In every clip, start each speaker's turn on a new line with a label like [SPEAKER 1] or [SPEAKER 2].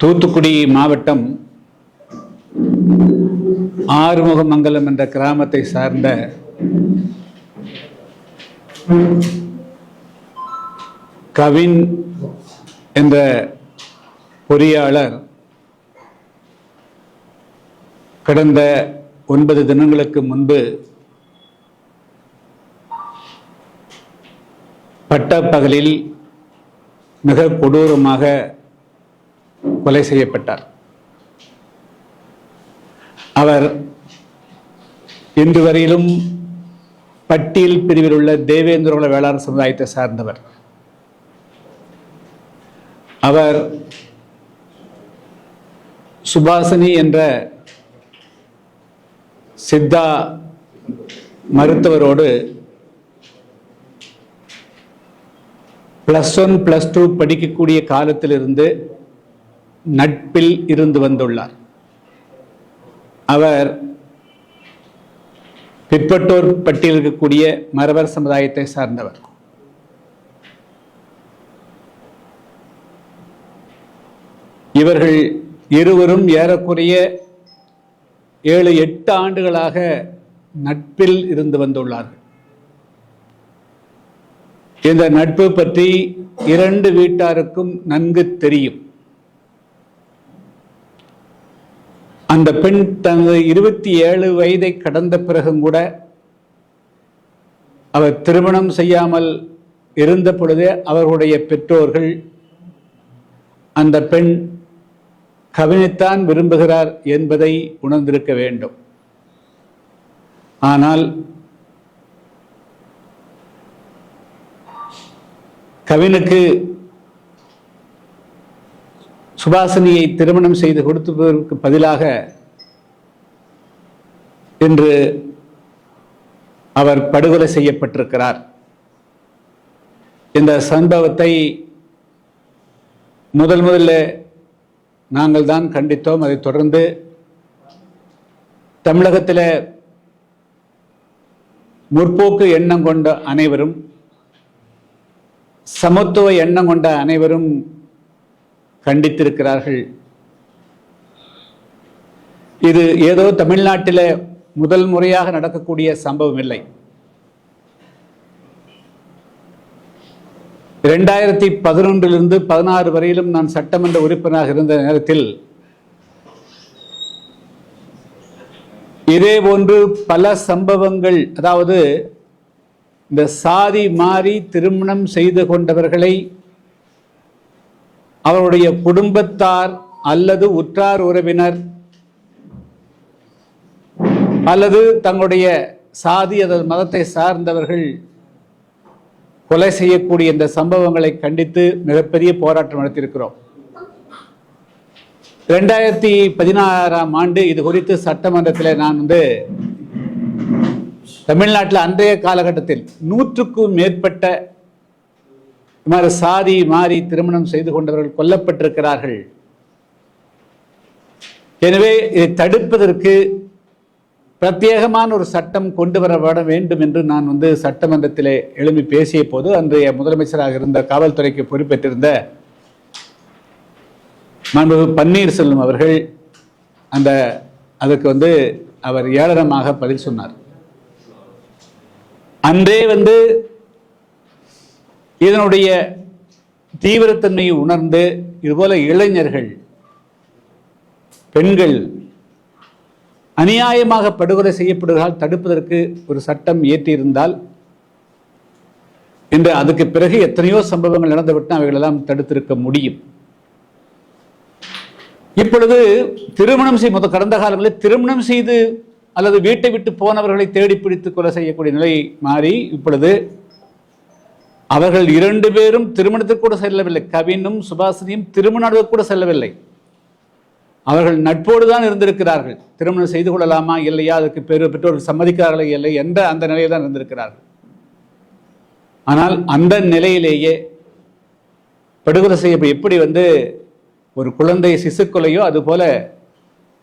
[SPEAKER 1] தூத்துக்குடி மாவட்டம் ஆறுமுகமங்கலம் என்ற கிராமத்தை சார்ந்த கவின் என்ற பொறியாளர் கடந்த 9 தினங்களுக்கு முன்பு பட்டப்பகலில் மிக கொடூரமாக கொலை செய்யப்பட்டார். அவர் இன்று வரையிலும் பட்டியல் பிரிவில் உள்ள தேவேந்திரகுல வேளாண் சமுதாயத்தை சார்ந்தவர். அவர் சுபாசினி என்ற சித்தா மருத்துவரோடு +1 +2 படிக்கக்கூடிய காலத்திலிருந்து நட்பில் இருந்து வந்துள்ளார். அவர் பிற்பட்டோர் பட்டியல் இருக்கக்கூடிய மறவர் சமுதாயத்தை சார்ந்தவர். இவர்கள் இருவரும் ஏறக்குறைய 7-8 ஆண்டுகளாக நட்பில் இருந்து வந்துள்ளார்கள். இந்த நட்பு பற்றி 2 வீட்டாருக்கும் நன்கு தெரியும். அந்த பெண் தனது 27 வயதை கடந்த பிறகும் கூட அவர் திருமணம் செய்யாமல் இருந்த பொழுது அவர்களுடைய பெற்றோர்கள் அந்த பெண் கவினைத்தான் விரும்புகிறார் என்பதை உணர்ந்திருக்க வேண்டும். ஆனால் கவினுக்கு சுபாசினியை திருமணம் செய்து கொடுத்ததற்கு பதிலாக இன்று அவர் படுகொலை செய்யப்பட்டிருக்கிறார். இந்த சம்பவத்தை முதல்ல நாங்கள் தான் கண்டித்தோம். அதைத் தொடர்ந்து தமிழகத்தில் முற்போக்கு எண்ணம் கொண்ட அனைவரும், சமத்துவ எண்ணம் கொண்ட அனைவரும் கண்டித்திருக்கிறார்கள். இது ஏதோ தமிழ்நாட்டில் முதல் முறையாக நடக்கக்கூடிய சம்பவம் இல்லை. 2011 16 வரையிலும் நான் சட்டமன்ற உறுப்பினராக இருந்த நேரத்தில் இதே போன்று பல சம்பவங்கள், அதாவது இந்த சாதி மாறி திருமணம் செய்து கொண்டவர்களை அவருடைய குடும்பத்தார் அல்லது உற்றார் உறவினர் அல்லது தங்களுடைய சாதி அல்லது மதத்தை சார்ந்தவர்கள் கொலை செய்யக்கூடிய இந்த சம்பவங்களை கண்டித்து மிகப்பெரிய போராட்டம் நடத்தியிருக்கிறோம். 2016ஆம் ஆண்டு இது குறித்து சட்டமன்றத்தில் நான் தமிழ்நாட்டில் அன்றைய காலகட்டத்தில் 100க்கும் மேற்பட்ட சாதி மாறி திருமணம் செய்து கொண்டவர்கள் கொல்லப்பட்டிருக்கிறார்கள். எனவே இதை தடுப்பதற்கு பிரத்யேகமான ஒரு சட்டம் கொண்டு வர வேண்டும் என்று நான் சட்டமன்றத்திலே எழுப்பி பேசிய போது அன்றைய முதலமைச்சராக இருந்த காவல்துறைக்கு பொறுப்பேற்றிருந்த மாண்புமிகு பன்னீர்செல்வம் அவர்கள் அதுக்கு அவர் ஏளனமாக பதில் சொன்னார். அன்றே இதனுடைய தீவிரத்தன்மையை உணர்ந்து இதுபோல இளைஞர்கள், பெண்கள் அநியாயமாக படுகொலை செய்யப்படுவதால் தடுப்பதற்கு ஒரு சட்டம் இயற்றியிருந்தால் இன்று அதுக்கு பிறகு எத்தனையோ சம்பவங்கள் நடந்துவிட்டு அவைகளெல்லாம் தடுத்திருக்க முடியும். இப்பொழுது திருமணம் செய்ய கடந்த காலங்களில் திருமணம் செய்து அல்லது வீட்டை விட்டு போனவர்களை தேடி பிடித்து கொலை செய்யக்கூடிய நிலை மாறி இப்பொழுது அவர்கள் 2 பேரும் திருமணத்திற்கு கூட செல்லவில்லை. கவினும் சுபாசினியும் திருமணத்திற்கு கூட செல்லவில்லை. அவர்கள் நட்போடு தான் இருந்திருக்கிறார்கள். திருமணம் செய்து கொள்ளலாமா இல்லையா, அதுக்கு பெற்றோர்கள் சம்மதிக்கிறார்களே இல்லை என்ற அந்த நிலையில் தான் இருந்திருக்கிறார்கள். ஆனால் அந்த நிலையிலேயே படுகொலை செய்ய எப்படி ஒரு குழந்தை சிசு கொலையோ அதுபோல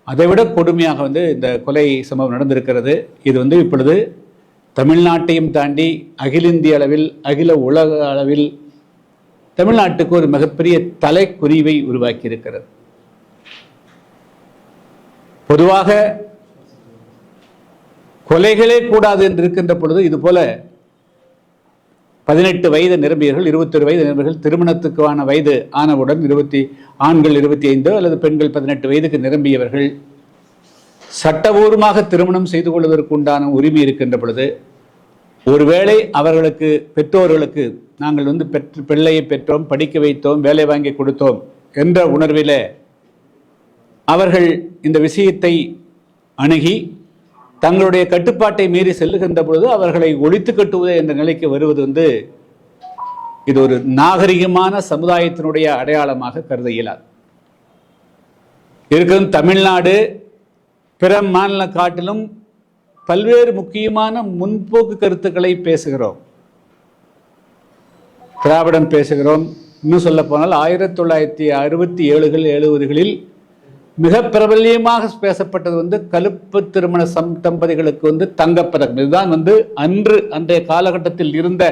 [SPEAKER 1] அதைவிட கொடுமையாக இந்த கொலை சம்பவம் நடந்திருக்கிறது. இது இப்பொழுது தமிழ்நாட்டையும் தாண்டி அகில இந்திய அளவில், அகில உலக அளவில் தமிழ்நாட்டுக்கு ஒரு மிகப்பெரிய தலைக்குறிவை உருவாக்கி இருக்கிறது. பொதுவாக கொலைகளே கூடாது என்று இருக்கின்ற பொழுது இதுபோல 18 வயது நிரம்பியவர்கள் 21 வயது நிரம்பியவர்கள் திருமணத்துக்கான வயது ஆனவுடன் ஆண்கள் 25 அல்லது பெண்கள் 18 வயதுக்கு நிரம்பியவர்கள் சட்டபூர்வமாக திருமணம் செய்து கொள்வதற்கு உண்டான உரிமை இருக்கின்ற பொழுது ஒருவேளை அவர்களுக்கு பெற்றோர்களுக்கு நாங்கள் பிள்ளையை பெற்றோம், படிக்க வைத்தோம், வேலை வாங்கி கொடுத்தோம் என்ற உணர்விலே அவர்கள் இந்த விஷயத்தை அணுகி தங்களுடைய கட்டுப்பாட்டை மீறி செல்லுகின்ற பொழுது அவர்களை ஒழித்து கட்டுவது என்ற நிலைக்கு வருவது இது ஒரு நாகரிகமான சமுதாயத்தினுடைய அடையாளமாக கருத இயலாது. இருக்கும் தமிழ்நாடு பிற மாநில காட்டிலும் பல்வேறு முக்கியமான முன்போக்கு கருத்துக்களை பேசுகிறோம், திராவிடம் பேசுகிறோம். இன்னும் சொல்ல போனால் 1967களில் மிக பிரபல்யமாக பேசப்பட்டது கலப்பு திருமண தம்பதிகளுக்கு தங்கப்பதக்கம். இதுதான் அன்றைய காலகட்டத்தில் இருந்த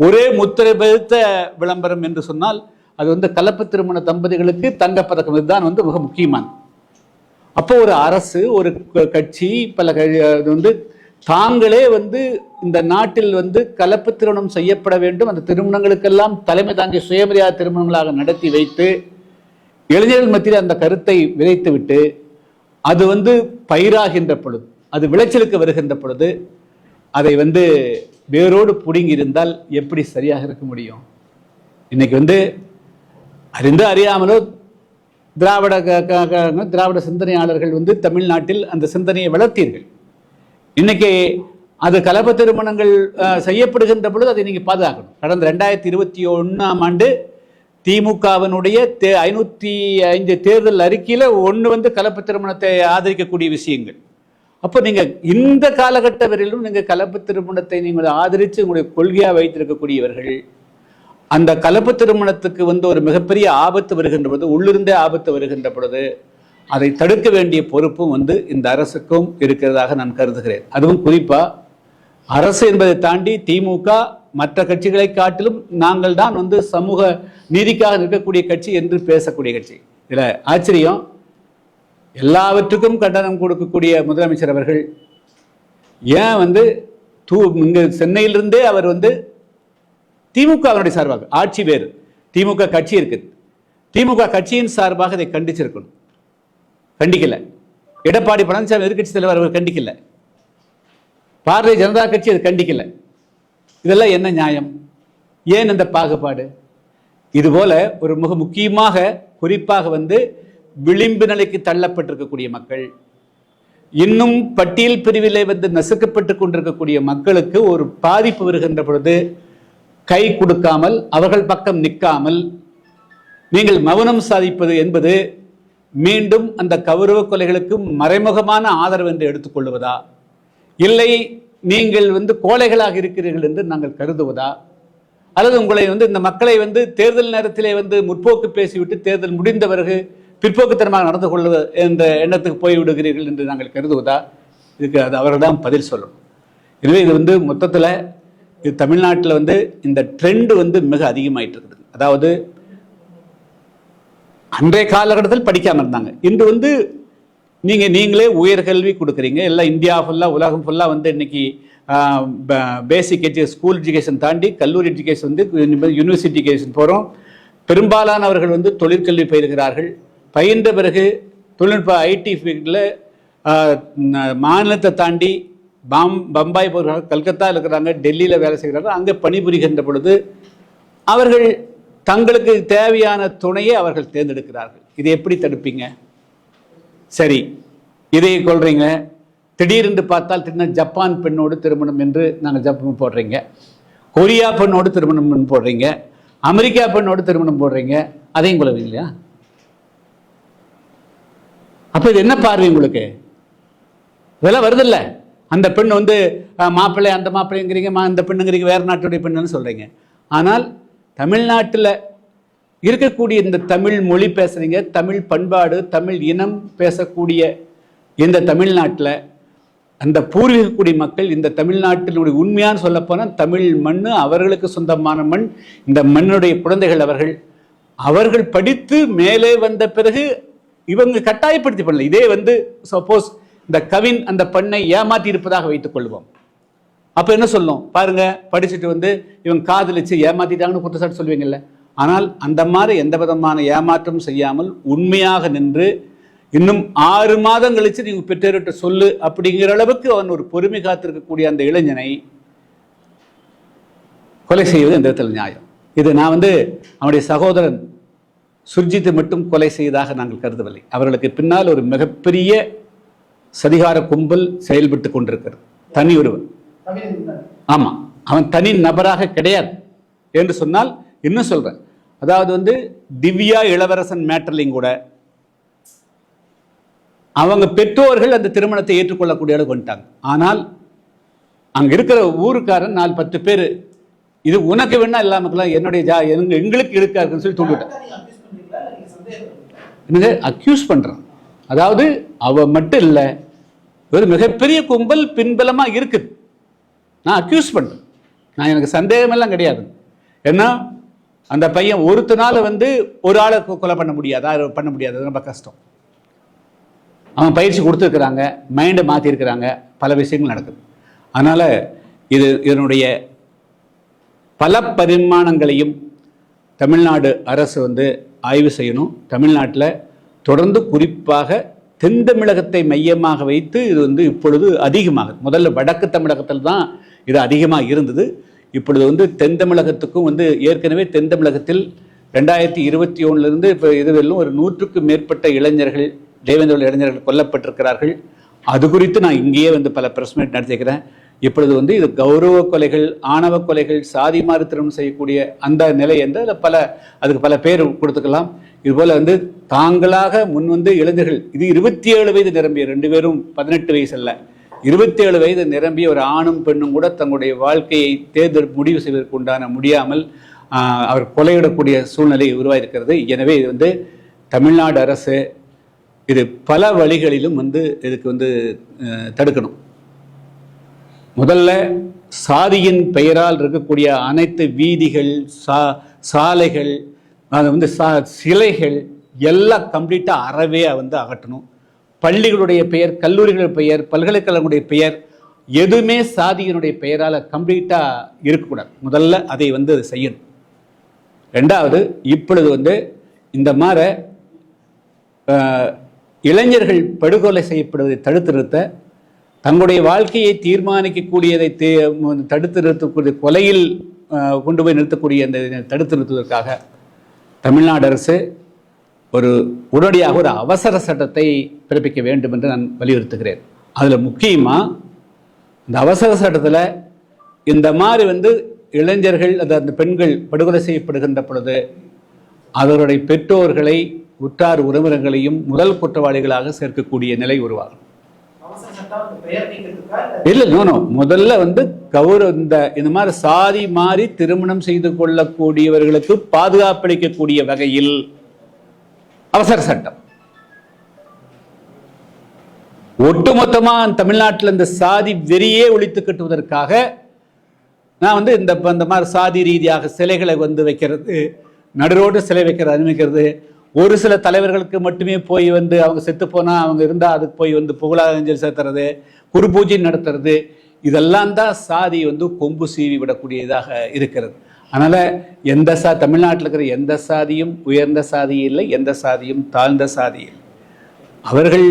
[SPEAKER 1] ஒரே முத்திரை பதித்த விளம்பரம் என்று சொன்னால் அது கலப்பு திருமண தம்பதிகளுக்கு தங்கப்பதக்கம். இதுதான் மிக முக்கியமான. அப்போ ஒரு அரசு, ஒரு கட்சி, பல தாங்களே இந்த நாட்டில் கலப்பு திருமணம் செய்யப்பட வேண்டும், அந்த திருமணங்களுக்கெல்லாம் தலைமை தாங்கி சுயமரியாதை திருமணங்களாக நடத்தி வைத்து இளைஞர்கள் மத்தியில் அந்த கருத்தை விதைத்து விட்டு அது பயிராகின்ற பொழுது, அது விளைச்சலுக்கு வருகின்ற பொழுது அதை வேரோடு பிடுங்கி இருந்தால் எப்படி சரியாக இருக்க முடியும்? இன்னைக்கு அறிந்து அறியாமலோ திராவிட சிந்தனையாளர்கள் தமிழ்நாட்டில் அந்த சிந்தனையை வளர்த்தீர்கள். இன்னைக்கு அது கலப்பு திருமணங்கள் செய்யப்படுகின்ற பொழுது அதை நீங்க பாதுகாக்கணும். கடந்த 2021ஆம் ஆண்டு திமுகவினுடைய 505 தேர்தல் அறிக்கையில ஒன்று கலப்பு திருமணத்தை ஆதரிக்கக்கூடிய விஷயங்கள். அப்போ நீங்க இந்த காலகட்ட வரையிலும் நீங்க கலப்பு திருமணத்தை நீங்கள் ஆதரித்து உங்களுடைய கொள்கையா வைத்திருக்கக்கூடியவர்கள் அந்த கலப்பு திருமணத்துக்கு ஒரு மிகப்பெரிய ஆபத்து வருகின்ற பொழுது, உள்ளிருந்தே ஆபத்து வருகின்ற பொழுது அதை தடுக்க வேண்டிய பொறுப்பும் இந்த அரசுக்கும் இருக்கிறதாக நான் கருதுகிறேன். அதுவும் குறிப்பா அரசு என்பதை தாண்டி திமுக மற்ற கட்சிகளை காட்டிலும் நாங்கள் தான் சமூக நீதிக்காக நிற்கக்கூடிய கட்சி என்று பேசக்கூடிய கட்சி. இதுல ஆச்சரியம், எல்லாவற்றுக்கும் கண்டனம் கொடுக்கக்கூடிய முதலமைச்சர் அவர்கள் ஏன் இங்க சென்னையிலிருந்தே அவர் திமுகவினுடைய சார்பாக, ஆட்சி வேறு, திமுக கட்சி இருக்குது, திமுக கட்சியின் சார்பாக இதை கண்டிச்சிருக்கணும். கண்டிக்கல. எடப்பாடி பழனிசாமி எதிர்கட்சி தலைவர் அவர் கண்டிக்கல. பாரதிய ஜனதா கட்சி அது கண்டிக்கல. இதெல்லாம் என்ன நியாயம்? ஏன் இந்த பாகுபாடு? இதுபோல ஒரு மிக முக்கியமாக குறிப்பாக விளிம்பு நிலைக்கு தள்ளப்பட்டிருக்கக்கூடிய மக்கள், இன்னும் பட்டியல் பிரிவிலே நசுக்கப்பட்டு கொண்டிருக்கக்கூடிய மக்களுக்கு ஒரு பாதிப்பு வருகின்ற பொழுது கை கொடுக்காமல், அவர்கள் பக்கம் நிற்காமல் நீங்கள் மௌனம் சாதிப்பது என்பது மீண்டும் அந்த கௌரவ கொலைகளுக்கு மறைமுகமான ஆதரவு என்று எடுத்துக்கொள்வதா, இல்லை நீங்கள் கோழைகளாக இருக்கிறீர்கள் என்று நாங்கள் கருதுவதா, அல்லது உங்களை இந்த மக்களை தேர்தல் நேரத்திலே முற்போக்கு பேசிவிட்டு தேர்தல் முடிந்த பிறகு பிற்போக்குத்தனமாக நடந்து கொள்வது என்ற எண்ணத்துக்கு போய்விடுகிறீர்கள் என்று நாங்கள் கருதுவதா? இதுக்கு அது அவர்கள் தான் பதில் சொல்லணும். எனவே இது மொத்தத்தில் இது தமிழ்நாட்டில் இந்த ட்ரெண்டு மிக அதிகமாயிட்டு இருக்குது. அதாவது அன்றைய காலகட்டத்தில் படிக்காமல் இருந்தாங்க, இன்று நீங்களே உயர்கல்வி கொடுக்குறீங்க. எல்லாம் இந்தியா ஃபுல்லாக, உலகம் ஃபுல்லாக இன்னைக்கு பேசிக் ஸ்கூல் எஜுகேஷன் தாண்டி கல்லூரி எஜுகேஷன் யூனிவர்சிட்டி எஜுகேஷன் போகிறோம். பெரும்பாலானவர்கள் தொழிற்கல்வி பயிர்கிறார்கள். பயின்ற பிறகு தொழில்நுட்ப ஐடி ஃபீல்டில் மாநிலத்தை தாண்டி பம்பாய் போகிறாங்க, கல்கத்தா இருக்கிறாங்க, டெல்லியில் வேலை செய்கிறாங்க. அங்கே பணிபுரிகின்ற பொழுது அவர்கள் தங்களுக்கு தேவையான துணையை அவர்கள் தேர்ந்தெடுக்கிறார்கள். இதை எப்படி தடுப்பீங்க? சரி, இதை கொள்றீங்க. திடீரென்று பார்த்தால் ஜப்பான் பெண்ணோடு திருமணம் என்று நாங்கள் ஜப்பான் போடுறீங்க, கொரியா பெண்ணோடு திருமணம் போடுறீங்க, அமெரிக்கா பெண்ணோடு திருமணம் போடுறீங்க, அதையும் கொள்வீங்க இல்லையா? அப்போ இது என்ன பார்வை உங்களுக்கு? இதெல்லாம் வருதில்ல. அந்த பெண் மாப்பிள்ளை, அந்த மாப்பிள்ளைங்கிறீங்க, இந்த பெண்ணுங்கிறீங்க, வேறு நாட்டுடைய பெண்ணுன்னு சொல்கிறீங்க. ஆனால் தமிழ்நாட்டில் இருக்கக்கூடிய இந்த தமிழ் மொழி பேசுகிறீங்க, தமிழ் பண்பாடு, தமிழ் இனம் பேசக்கூடிய இந்த தமிழ்நாட்டில் அந்த பூர்வீக குடி மக்கள், இந்த தமிழ்நாட்டினுடைய உண்மையான சொல்லப்போனால் தமிழ் மண் அவர்களுக்கு சொந்தமான மண், இந்த மண்ணுடைய குழந்தைகள் அவர்கள் படித்து மேலே வந்த பிறகு இவங்க கட்டாயப்படுத்தி பண்ணல. இதே வந்து சப்போஸ் இந்த கவின் அந்த பெண்ணை ஏமாற்றி இருப்பதாக வைத்துக் கொள்வோம். அப்ப என்ன சொல்லும் பாருங்க, படிச்சுட்டு வந்து இவங்க காதலிச்சு ஏமாத்திட்டாங்கன்னு குற்றச்சாட்டு சொல்லுவீங்கல்ல. ஆனால் அந்த மாதிரி எந்த விதமான ஏமாற்றம் செய்யாமல் உண்மையாக நின்று இன்னும் 6 மாதம் கழிச்சு நீங்க பெற்றோர்கிட்ட சொல்லு அப்படிங்கிற அளவுக்கு அவன் ஒரு பொறுமை காத்திருக்கக்கூடிய அந்த இளைஞனை கொலை செய்வது எந்த விதத்தில் நியாயம்? இது நான் வந்து அவனுடைய சகோதரன் சுர்ஜித்தை மட்டும் கொலை செய்ததாக நாங்கள் கருதவில்லை. அவர்களுக்கு பின்னால் ஒரு மிகப்பெரிய சதிகார கும்பல் செயல்பட்டு கொண்டிருக்கிறது. தனி ஒருவன், ஆமா, அவன் தனி நபராக கிடையாது என்று சொன்னால் இன்னும் சொல்றேன். அதாவது வந்து திவ்யா இளவரசன் மேட்டர்லையும் கூட அவங்க பெற்றோர்கள் அந்த திருமணத்தை ஏற்றுக்கொள்ளக்கூடிய அளவுக்கு வந்துட்டாங்க. ஆனால் அங்க இருக்கிற ஊருக்காரன் 4-10 பேர் இது உனக்கு வேணா இல்லாமக்கலாம் என்னுடைய எங்களுக்கு இருக்காருன்னு சொல்லி தூண்டிவிட்டான். அக்யூஸ் பண்றான். அதாவது அவ மட்டும் இல்லை, ஒரு மிகப்பெரிய கும்பல் பின்பலமா இருக்குது. நான் அக்யூஸ் பண்றேன். நான் எனக்கு சந்தேகம் எல்லாம் கிடையாது. ஏன்னா அந்த பையன் ஒருத்தனால வந்து ஒரு ஆளை கொலை பண்ண முடியாது, பண்ண முடியாது, ரொம்ப கஷ்டம். அவன் பயிற்சி கொடுத்துருக்குறாங்க, மைண்டை மாற்றிருக்கிறாங்க, பல விஷயங்கள் நடக்குது. அதனால் இதனுடைய பல பரிமாணங்களையும் தமிழ்நாடு அரசு வந்து ஆய்வு செய்யணும். தமிழ்நாட்டில் தொடர்ந்து குறிப்பாக தென் தமிழகத்தை மையமாக வைத்து இது வந்து இப்பொழுது அதிகமாக, முதல்ல வடக்கு தமிழகத்தில் தான் இது அதிகமாக இருந்தது. இப்பொழுது வந்து தென் தமிழகத்துக்கும் வந்து ஏற்கனவே தென் தமிழகத்தில் 2021 இப்போ இதுவரையிலும் ஒரு 100க்கும் மேற்பட்ட இளைஞர்கள், தேவேந்திர இளைஞர்கள் கொல்லப்பட்டிருக்கிறார்கள். அது குறித்து நான் இங்கேயே வந்து பல பிரஸ் மீட் நடத்திக்கிறேன். இப்பொழுது வந்து இது கௌரவ கொலைகள், ஆணவ கொலைகள், சாதி மாறு திருமணம் செய்யக்கூடிய அந்த நிலை என்று அதுக்கு பல பேர் கொடுத்துக்கலாம். இதுபோல் வந்து தாங்களாக முன் வந்து இளைஞர்கள், இது 27 வயது நிரம்பிய 2 பேரும் 18 வயசு அல்ல, 27 வயது நிரம்பிய ஒரு ஆணும் பெண்ணும் கூட தங்களுடைய வாழ்க்கையை முடிவு செய்வதற்கு உண்டான முடியாமல் அவர் கொலையிடக்கூடிய சூழ்நிலை உருவாயிருக்கிறது. எனவே இது வந்து தமிழ்நாடு அரசு இது பல வழிகளிலும் வந்து இதுக்கு வந்து தடுக்கணும். முதல்ல சாதியின் பெயரால் இருக்கக்கூடிய அனைத்து வீதிகள், சாலைகள், அது வந்து சிலைகள் எல்லாம் கம்ப்ளீட்டாக அறவே வந்து அகற்றணும். பள்ளிகளுடைய பெயர், கல்லூரிகளுடைய பெயர், பல்கலைக்கழகங்களுடைய பெயர் எதுவுமே சாதியினுடைய பெயரால் கம்ப்ளீட்டாக இருக்கக்கூடாது. முதல்ல அதை வந்து செய்யணும். ரெண்டாவது, இப்பொழுது வந்து இந்த மாதிரி இளைஞர்கள் படுகொலை செய்யப்படுவதை தடுத்து நிறுத்த, தங்களுடைய வாழ்க்கையை தீர்மானிக்கக்கூடியதை தடுத்து நிறுத்தக்கூடிய, கொலையில் கொண்டு போய் நிறுத்தக்கூடிய அந்த தடுத்து நிறுத்துவதற்காக தமிழ்நாடு அரசு உடனடியாக ஒரு அவசர சட்டத்தை பிறப்பிக்க வேண்டும் என்று நான் வலியுறுத்துகிறேன். அதில் முக்கியமாக இந்த அவசர சட்டத்தில் இந்த மாதிரி வந்து இளைஞர்கள், அந்த பெண்கள் படுகொலை செய்யப்படுகின்ற பொழுது அவருடைய பெற்றோர்களை, உற்றார் உறவினர்களையும் முதல் குற்றவாளிகளாக சேர்க்கக்கூடிய நிலை உருவாகும். இல்லை, நோ, முதல்ல வந்து இந்த மாதிரி சாதி மாறி திருமணம் செய்து கொள்ளக்கூடியவர்களுக்கு பாதுகாப்பளிக்கக்கூடிய வகையில் அவசர சட்டம். ஒட்டுமொத்தமா தமிழ்நாட்டில் இந்த சாதி வெறியே ஒழித்து கட்டுவதற்காக நான் வந்து இந்த மாதிரி சாதி ரீதியாக சிலைகளை வந்து வைக்கிறது, நடுரோடு சிலை வைக்கிறது அனுமதிக்கிறது, ஒரு சில தலைவர்களுக்கு மட்டுமே போய் வந்து அவங்க செத்து போனா அவங்க இருந்தால் அதுக்கு போய் வந்து புகழாஞ்சலி செலுத்துறது, குரு பூஜை நடத்துறது, இதெல்லாம் தான் சாதி வந்து கொம்பு சீவி விடக்கூடியதாக இருக்கிறது. அதனால தமிழ்நாட்டில் இருக்கிற எந்த சாதியும் உயர்ந்த சாதி இல்லை, எந்த சாதியும் தாழ்ந்த சாதி இல்லை. அவர்கள்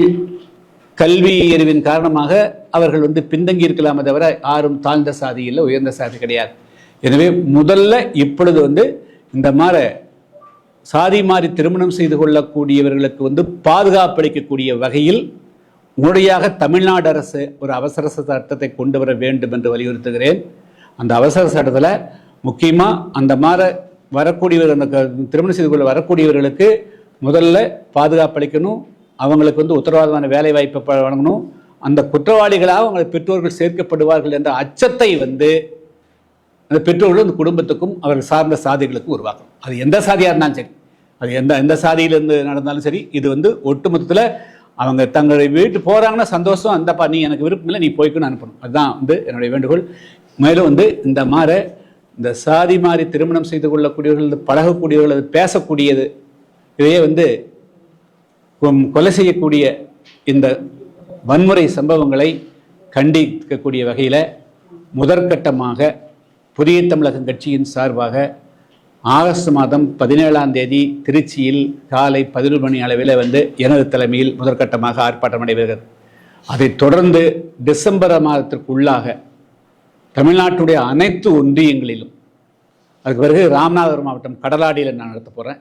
[SPEAKER 1] கல்வி அறிவின் காரணமாக அவர்கள் வந்து பின்தங்கி இருக்கலாமே தவிர யாரும் தாழ்ந்த சாதி இல்லை, உயர்ந்த சாதி கிடையாது. எனவே முதல்ல இப்பொழுது வந்து இந்த மாதிரி சாதி மாறி திருமணம் செய்து கொள்ளக்கூடியவர்களுக்கு வந்து பாதுகாப்பளிக்கக்கூடிய வகையில் உடனடியாக தமிழ்நாடு அரசு ஒரு அவசர சட்டத்தை கொண்டு வர வேண்டும் என்று வலியுறுத்துகிறேன். அந்த அவசர சட்டத்தில் முக்கியமாக அந்த மாதிரி வரக்கூடியவர்கள், அந்த திருமணம் செய்து கொள்ள வரக்கூடியவர்களுக்கு முதல்ல பாதுகாப்பளிக்கணும், அவங்களுக்கு வந்து உத்தரவாதமான வேலை வாய்ப்பை வழங்கணும், அந்த குற்றவாளிகளாக அவங்களை பெற்றோர்கள் சேர்க்கப்படுவார்கள் என்ற அச்சத்தை வந்து அந்த பெற்றோர்கள் அந்த குடும்பத்துக்கும் அவர்கள் சார்ந்த சாதிகளுக்கும் உருவாக்கணும். அது எந்த சாதியாக இருந்தாலும் சரி, அது எந்த சாதியிலேருந்து நடந்தாலும் சரி, இது வந்து ஒட்டுமொத்தத்தில் அவங்க தங்களுடைய வீட்டு போகிறாங்கன்னா சந்தோஷம், அந்தப்பா நீ எனக்கு விருப்பம் இல்லை, நீ போய்க்குன்னு அனுப்பணும். அதுதான் வந்து என்னுடைய வேண்டுகோள். மேலும் வந்து இந்த சாதி மாறி திருமணம் செய்து கொள்ளக்கூடியவர்கள், பழகக்கூடியவர்கள், பேசக்கூடியது, இதையே வந்து கொலை செய்யக்கூடிய இந்த வன்முறை சம்பவங்களை கண்டிக்கக்கூடிய வகையில் முதற்கட்டமாக புதிய தமிழகம் கட்சியின் சார்பாக ஆகஸ்ட் மாதம் 17ஆம் தேதி திருச்சியில் காலை 11 மணி அளவில் எனது தலைமையில் முதற்கட்டமாக ஆர்ப்பாட்டம் நடைபெறுகிறது. அதைத் தொடர்ந்து டிசம்பர் மாதத்திற்குள்ளாக தமிழ்நாட்டுடைய அனைத்து ஒன்றியங்களிலும், அதுக்கு பிறகு ராமநாதபுரம் மாவட்டம் கடலாடியில் நான் நடத்த போகிறேன்,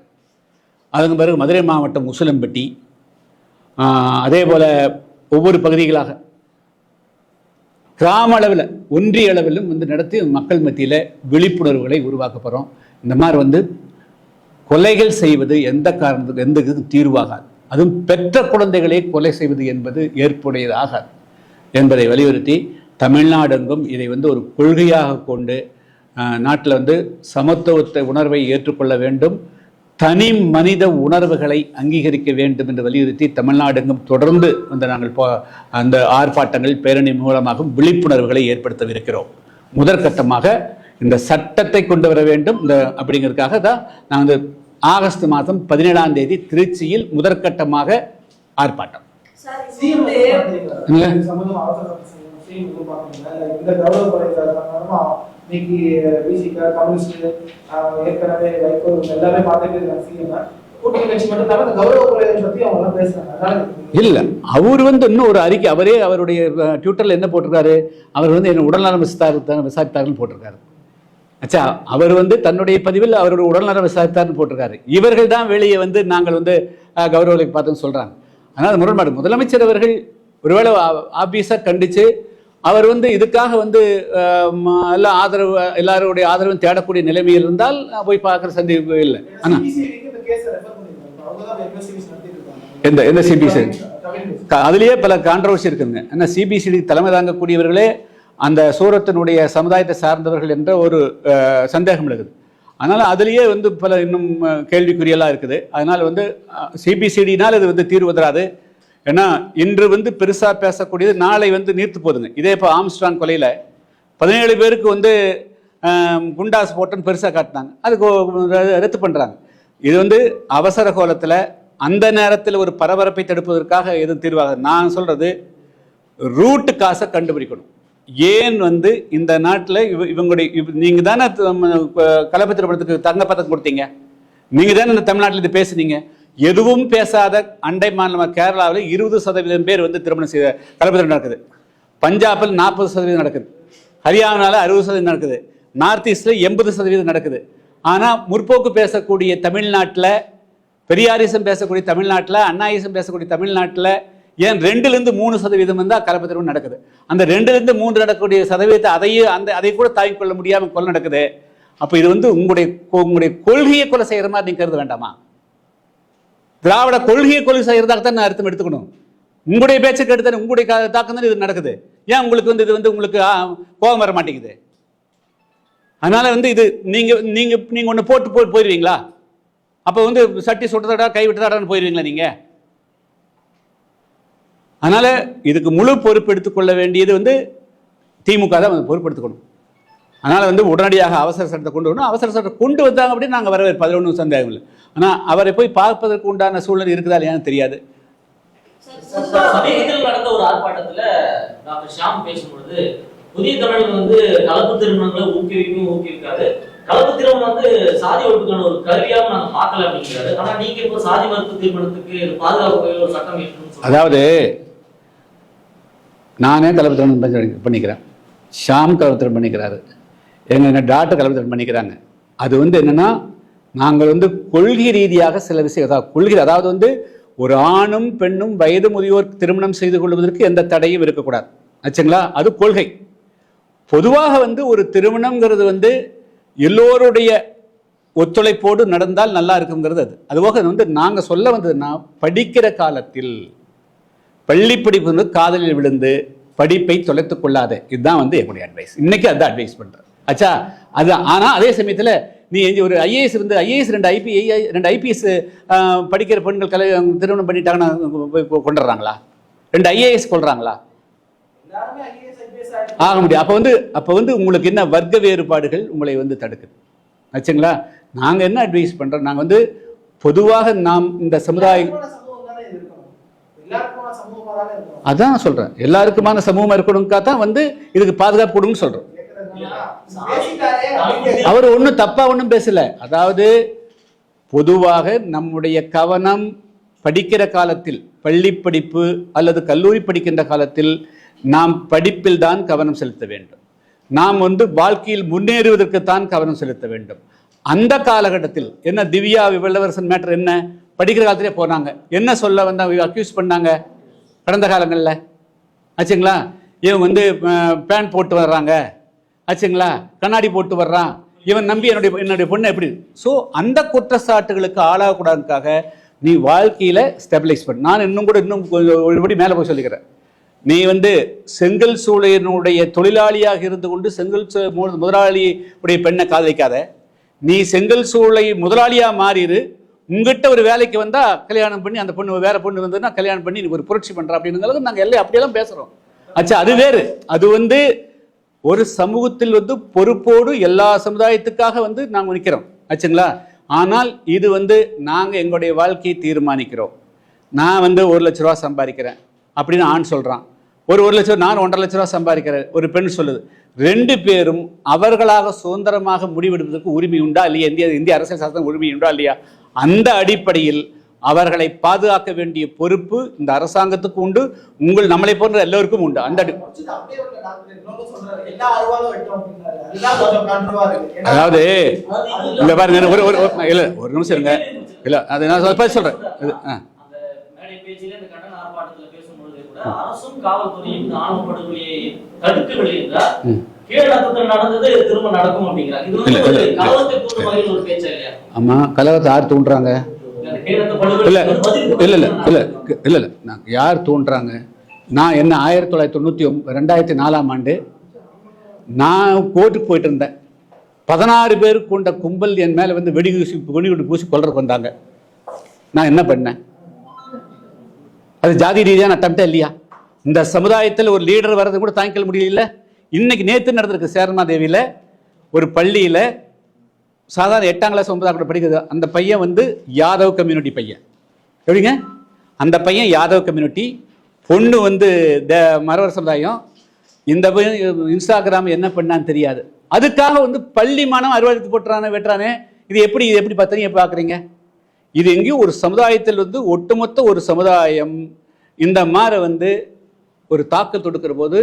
[SPEAKER 1] அதுக்கு பிறகு மதுரை மாவட்டம் உசிலம்பட்டி, அதே போல் ஒவ்வொரு பகுதிகளாக கிராம அளவில் ஒன்றிய அளவிலும் நடத்தி மக்கள் மத்தியில் விழிப்புணர்வுகளை உருவாக்க போகிறோம். இந்த மாதிரி கொலைகள் செய்வது எந்த காரணத்துக்கு எந்த இதுக்கும் தீர்வாகாது. அதுவும் பெற்ற குழந்தைகளை கொலை செய்வது என்பது ஏற்புடையதாகாது என்பதை வலியுறுத்தி தமிழ்நாடெங்கும் இதை ஒரு கொள்கையாக கொண்டு நாட்டில் சமத்துவத்தை உணர்வை ஏற்றுக்கொள்ள வேண்டும், தனி மனித உணர்வுகளை அங்கீகரிக்க வேண்டும் என்று வலியுறுத்தி தமிழ்நாடெங்கும் தொடர்ந்து நாங்கள் அந்த ஆர்ப்பாட்டங்கள் பேரணி மூலமாக விழிப்புணர்வுகளை ஏற்படுத்தவிருக்கிறோம். முதற்கட்டமாக இந்த சட்டத்தை கொண்டு வர வேண்டும் அப்படிங்கிறதுக்காக தான் நாங்கள் ஆகஸ்ட் மாதம் 17ஆம் தேதி திருச்சியில் முதற்கட்டமாக ஆர்ப்பாட்டம். இல்ல அவர் இன்னும் ஒரு அறிக்கை அவரே அவருடைய ட்விட்டர்ல என்ன போட்டிருக்காரு, அவர் என்ன உடல்நலம் விசாரித்தார்கள் போட்டிருக்காரு. அச்சா, அவர் தன்னுடைய பதிவில் அவருடைய உடல்நலம் விசாரித்தார்னு போட்டிருக்காரு. இவர்கள் தான் வெளியே நாங்கள் கௌரவத்தை பார்த்தோன்னு சொல்றாங்க. அதனால முரண்பாடு. முதலமைச்சர் அவர்கள் ஒருவேளை ஆபீஸா கண்டிச்சு அவர் இதுக்காக எல்லாம் ஆதரவு, எல்லாருடைய ஆதரவும் தேடக்கூடிய நிலைமையில் இருந்தால் போய் பார்க்குற சந்தேகம் இல்லை. ஆனா எந்த சிபிசி அதுலேயே பல கான்ட்ரவர்சி இருக்குங்க. ஏன்னா சிபிசிடி தலைமை தாங்கக்கூடியவர்களே அந்த சூரத்தினுடைய சமுதாயத்தை சார்ந்தவர்கள் என்ற ஒரு சந்தேகம் இருக்குது. அதனால அதுலேயே பல இன்னும் கேள்விக்குறியெல்லாம் இருக்குது. அதனால சிபிசிடினால் இது தீர்வு தராது. ஏன்னா இன்று பெருசாக பேசக்கூடியது நாளை நீர்த்து போதுங்க. இதே இப்போ ஆம்ஸ்ட்ராங் கொலையில் 17 பேருக்கு குண்டாஸ் போட்டுன்னு பெருசாக காட்டினாங்க, அதுக்கு ரத்து பண்ணுறாங்க. இது அவசர கோலத்தில் அந்த நேரத்தில் ஒரு பரபரப்பை தடுப்பதற்காக எதுவும் தீர்வாக. நான் சொல்கிறது ரூட்டு காசை கண்டுபிடிக்கணும். ஏன் இந்த நாட்டில் இவங்களுடைய நீங்கள் தானே கலப்பத்திரப்படத்துக்கு தங்கப்பதக்கம் கொடுத்தீங்க, நீங்கள் தானே இந்த தமிழ்நாட்டில் இது பேசுனீங்க. எதுவும் பேசாத அண்டை மாநிலம் கேரளாவில் 20% பேர் திருமணம் செய்த கலப்பத்திரம் நடக்குது. பஞ்சாபில் 40% நடக்குது, ஹரியானாவில் 60% நடக்குது, நார்த் ஈஸ்டில் 80% நடக்குது. ஆனால் முற்போக்கு பேசக்கூடிய தமிழ்நாட்டில், பெரியாரிசம் பேசக்கூடிய தமிழ்நாட்டில், அண்ணாயிசம் பேசக்கூடிய தமிழ்நாட்டில் ஏன் 2-3% தான் கலப்பத்திரம் நடக்குது. அந்த 2-3 நடக்கக்கூடிய சதவீதத்தை அதை கூட தாங்கிக் கொள்ள முடியாமல் கொலை நடக்குது. அப்போ இது உங்களுடைய கொள்கையை கொலை செய்கிற மாதிரி நீங்கள் கருத வேண்டாமா? திராவிட கொள்கையை கொலை செய்யறதாக தான் நான் அர்த்தம் எடுத்துக்கணும். உங்களுடைய பேச்சுக்கு எடுத்து உங்களுடைய தாக்கம் தான் இது நடக்குது. ஏன் உங்களுக்கு இது உங்களுக்கு கோபம் வர மாட்டேங்குது? அதனால இது நீங்க ஒன்று போட்டு போயிடுவீங்களா? அப்போ சட்டி சுட்டதடா கை விட்டதாடான்னு போயிடுவீங்களா நீங்க? அதனால இதுக்கு முழு பொறுப்பு எடுத்துக்கொள்ள வேண்டியது திமுக தான் பொறுப்பெடுத்துக்கணும். அதனால உடனடியாக அவசர சட்டத்தை கொண்டு வரணும். அவசர சட்டத்தை கொண்டு வந்தாங்க அப்படின்னு நாங்கள் வரவேற்பு, அதில் ஒன்றும் சந்தேகம் இல்லை. ஆனால் அவரை போய் பார்ப்பதற்கு உண்டான சூழ்நிலை இருக்குதா இல்லையான்னு தெரியாது.
[SPEAKER 2] சமீபத்தில் நடந்த ஒரு ஆர்ப்பாட்டத்தில் டாக்டர் ஷாம் பேசும்பொழுது புதிய தமிழகம் கலப்பு திருமணங்களை ஊக்குவிக்காது, கலப்பு திருமணம் சாதி ஒழுப்புக்கான ஒரு கருவியாகவும் நாங்கள் பார்க்கல அப்படிங்கிறாரு. ஆனால் நீங்க இப்போ சாதி மறுப்பு திருமணத்துக்கு பாதுகாப்பு ஒரு சட்டம் ஏற்றணும்.
[SPEAKER 1] அதாவது நானே கலப்பு திருமணம் பண்ணிக்கிறேன், ஷாம் கலப்பு திருமணம் பண்ணிக்கிறாரு, எங்க டாக்டர் கலப்பு திருமணம் பண்ணிக்கிறாங்க. அது என்னன்னா நாங்கள் கொள்கை ரீதியாக சில விஷயம் கொள்கை, அதாவது ஒரு ஆணும் பெண்ணும் வயது முதியோர் திருமணம் செய்து கொள்வதற்கு எந்த தடையும் இருக்கக்கூடாது ஆச்சுங்களா. அது கொள்கை. பொதுவாக ஒரு திருமணம்ங்கிறது எல்லோருடைய ஒத்துழைப்போடு நடந்தால் நல்லா இருக்குங்கிறது. அதுபோக நாங்கள் சொல்ல வந்ததுன்னா, படிக்கிற காலத்தில் பள்ளி படிப்பு காதலில் விழுந்து படிப்பை தொலைத்துக் கொள்ளாத, இதுதான் என்னுடைய அட்வைஸ். இன்னைக்கு அதுதான் அட்வைஸ் பண்றேன் ஆச்சா. அது ஆனால் அதே சமயத்தில் நீ ஒரு ஐஏஎஸ் ஐஏஎஸ் 2 ஐபிஎஸ் படிக்கிற பெண்கள் திருமணம் பண்ணிட்டாங்கன்னா கொண்டுறாங்களா? 2 ஐஏஎஸ் கொள்றாங்களா? ஆக முடியும். அப்போ உங்களுக்கு என்ன வர்க்க வேறுபாடுகள் உங்களை தடுக்குது ஆச்சுங்களா. நாங்கள் என்ன அட்வைஸ் பண்றோம், நாங்கள் பொதுவாக நாம் இந்த சமுதாயம் அதான் நான் சொல்றேன், எல்லாருக்குமான சமூகமா இருக்கணும்க்கா தான் வந்து இதுக்கு பாதுகாப்பு கொடுங்கன்னு சொல்றோம். அவர் ஒன்றும் தப்பா ஒன்றும் பேசல. அதாவது பொதுவாக நம்முடைய கவனம் படிக்கிற காலத்தில், பள்ளி படிப்பு அல்லது கல்லூரி படிக்கின்ற காலத்தில் நாம் படிப்பில் தான் கவனம் செலுத்த வேண்டும். நாம் வந்து வாழ்க்கையில் முன்னேறுவதற்குத்தான் கவனம் செலுத்த வேண்டும். அந்த காலகட்டத்தில் என்ன திவ்யா இளவரசன் மேட்டர் என்ன, படிக்கிற காலத்திலே போனாங்க, என்ன சொல்ல வந்தாங்க, அக்யூஸ் பண்ணாங்க கடந்த காலங்களில் ஆச்சுங்களா. இவன் வந்து பேண்ட் போட்டு வர்றாங்க ஆச்சுங்களா, கண்ணாடி போட்டு வர்றான், இவன் நம்பி என்னுடைய பொண்ணு எப்படி. ஸோ அந்த குற்றச்சாட்டுகளுக்கு ஆளாகக்கூடாதுக்காக நீ வாழ்க்கையில் ஸ்டெபிலைஸ் பண்ண. நான் இன்னும் ஒருபடி மேலே போய் சொல்லிக்கிறேன். நீ வந்து செங்கல் சூளையினுடைய தொழிலாளியாக இருந்து கொண்டு செங்கல் முதலாளியுடைய பெண்ணை காதலிக்காத. நீ செங்கல் சூளை முதலாளியாக மாறிடு. உங்ககிட்ட ஒரு வேலைக்கு வந்தால் கல்யாணம் பண்ணி அந்த பொண்ணு வேற பொண்ணு வந்ததுன்னா கல்யாணம் பண்ணி நீ ஒரு புரட்சி பண்ணுற அப்படிங்கிறது நாங்கள் எல்லாம் அப்படியெல்லாம் பேசுகிறோம். ஆச்சா, அது வேறு. அது வந்து ஒரு சமூகத்தில் வந்து பொறுப்போடு எல்லா சமுதாயத்துக்காக வந்து நாங்கள் நிற்கிறோம் ஆச்சுங்களா. ஆனால் இது வந்து நாங்கள் எங்களுடைய வாழ்க்கையை தீர்மானிக்கிறோம். நான் வந்து 1 லட்ச ரூபா சம்பாதிக்கிறேன் அப்படின்னு ஆண் சொல்கிறான், ஒரு 1 லட்சம், நான் 1.5 லட்ச ரூபா சம்பாதிக்கிறேன் ஒரு பெண் சொல்லுது. 2 பேரும் அவர்களாக சுதந்திரமாக முடிவெடுப்பதற்கு உரிமை உண்டா இல்லையா, இந்திய அரசியல் சாசனம் உரிமை உண்டா இல்லையா, அந்த அடிப்படையில் அவர்களை பாதுகாக்க வேண்டிய பொறுப்பு இந்த அரசாங்கத்துக்கு உண்டு, நம்மளை போன்ற எல்லோருக்கும் உண்டு. அந்த அதாவது இல்ல பாருங்க, ஒரு நிமிஷம் இருங்க. இல்ல அது நான் சொல்றேன்.
[SPEAKER 2] அரசும் காவல்துறையும் ஆணவ படுகொலையை தடுக்கவில்லை என்றால் கீழடக்கத்தில் நடந்தது திரும்ப நடக்கும் அப்படிங்கிறாங்க. இது வந்து கலவரத்தை தூண்டும் வகையில் ஒரு பேச்சா இல்லையா? ஆமா, கலவரத்தை யார் தூண்டுறாங்க? இல்ல
[SPEAKER 1] இல்ல இல்ல இல்ல இல்ல இல்ல யார் தூண்டுறாங்க? நான் என்ன 2004ஆம் ஆண்டு நான் கோர்ட்டுக்கு போயிட்டு இருந்தேன். 16 பேர் கொண்ட கும்பல் என் மேல வந்து வெடிகுண்டு பூசி கொல்றதுக்கு வந்தாங்க. நான் என்ன பண்ணேன்? அது ஜாதி ரீதியான அட்டம்ப்டா இல்லையா? இந்த சமுதாயத்தில் ஒரு லீடர் வர்றது கூட தாங்கிக்க முடியல. இன்னைக்கு நேற்று நடந்திருக்கு சேரமாதேவியில் ஒரு பள்ளியில் சாதாரண 8ஆம் கிளாஸ் 9ஆம் கிளாஸ் படிக்கிறது. அந்த பையன் வந்து யாதவ் கம்யூனிட்டி பையன். எப்படிங்க? அந்த பையன் யாதவ் கம்யூனிட்டி, பொண்ணு வந்து மறவர் சமுதாயம். இந்த பையன் இன்ஸ்டாகிராம் என்ன பண்ணான்னு தெரியாது. அதுக்காக வந்து பள்ளி மாணவன் அறுவாடுத்து போட்டுறானே வெட்டுறானே. இது எப்படி பார்த்தீங்க பார்க்குறீங்க? இது எங்கேயும் ஒரு சமுதாயத்தில் வந்து ஒட்டுமொத்த ஒரு சமுதாயம் இந்த மாதிரி வந்து ஒரு தாக்கல் தொடுக்கிற போது